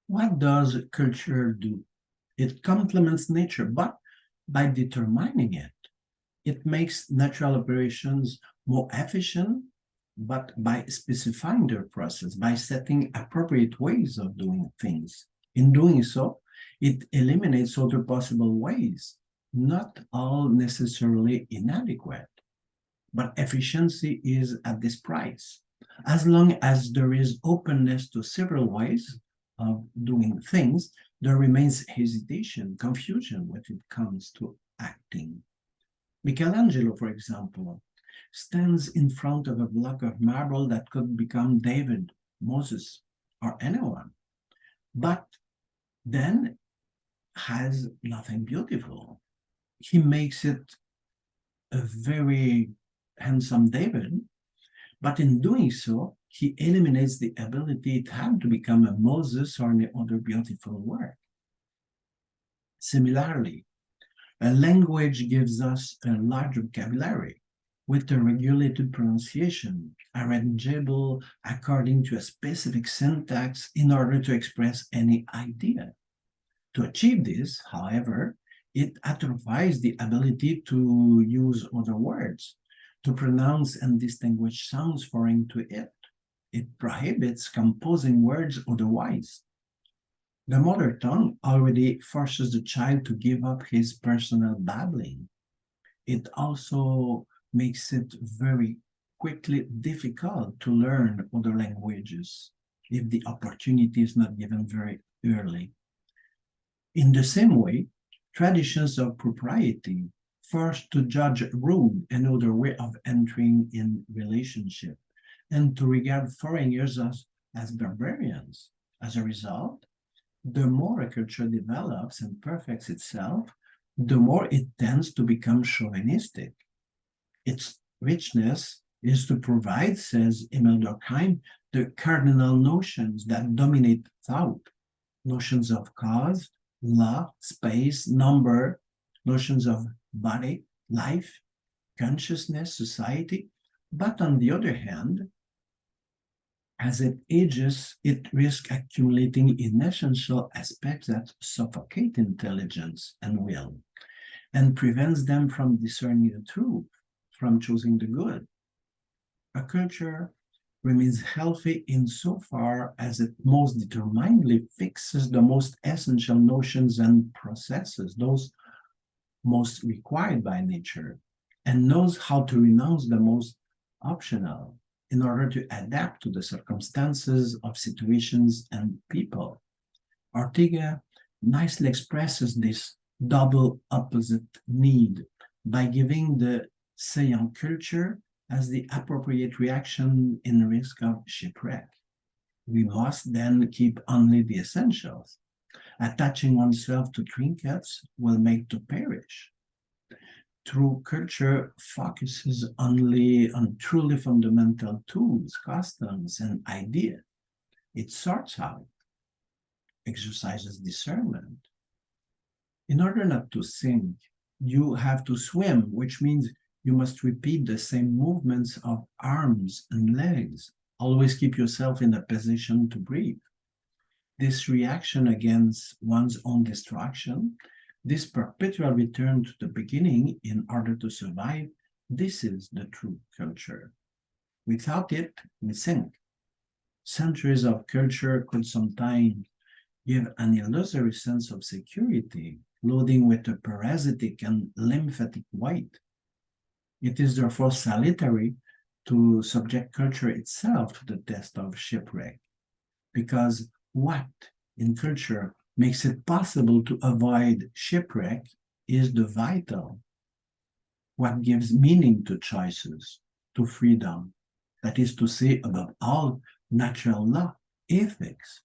What does culture do? It complements nature, but by determining it, it makes natural operations more efficient, but by specifying their process, by setting appropriate ways of doing things. In doing so, it eliminates other possible ways, not all necessarily inadequate, but efficiency is at this price. As long as there is openness to several ways of doing things, there remains hesitation, confusion when it comes to acting. Michelangelo, for example, stands in front of a block of marble that could become David, Moses, or anyone, but then has nothing beautiful. He makes it a very handsome David, but in doing so, he eliminates the ability it had to become a Moses or any other beautiful work. Similarly, a language gives us a large vocabulary with a regulated pronunciation, arrangeable according to a specific syntax in order to express any idea. To achieve this, however, it atrophies the ability to use other words, to pronounce and distinguish sounds foreign to it. It prohibits composing words otherwise. The mother tongue already forces the child to give up his personal babbling. It also makes it very quickly difficult to learn other languages if the opportunity is not given very early. In the same way, traditions of propriety force to judge rude another way of entering in relationship and to regard foreigners as barbarians. As a result, the more a culture develops and perfects itself, the more it tends to become chauvinistic. Its richness is to provide, says Emil Durkheim, the cardinal notions that dominate thought, notions of cause, law, space, number, notions of body, life, consciousness, society. But on the other hand, as it ages, it risks accumulating inessential aspects that suffocate intelligence and will, and prevents them from discerning the truth, from choosing the good. A culture remains healthy insofar as it most determinedly fixes the most essential notions and processes, those most required by nature, and knows how to renounce the most optional in order to adapt to the circumstances of situations and people. Ortega nicely expresses this double opposite need by giving the Sayan culture as the appropriate reaction in risk of shipwreck. We must then keep only the essentials. Attaching oneself to trinkets will make to perish. True culture focuses only on truly fundamental tools, customs, and ideas. It sorts out, exercises discernment. In order not to sink, you have to swim, which means you must repeat the same movements of arms and legs. Always keep yourself in a position to breathe. This reaction against one's own destruction, this perpetual return to the beginning in order to survive, this is the true culture. Without it, we sink. Centuries of culture could sometimes give an illusory sense of security, loading with a parasitic and lymphatic weight. It is therefore salutary to subject culture itself to the test of shipwreck, because what in culture makes it possible to avoid shipwreck is the vital, what gives meaning to choices, to freedom, that is to say, above all, natural law, ethics,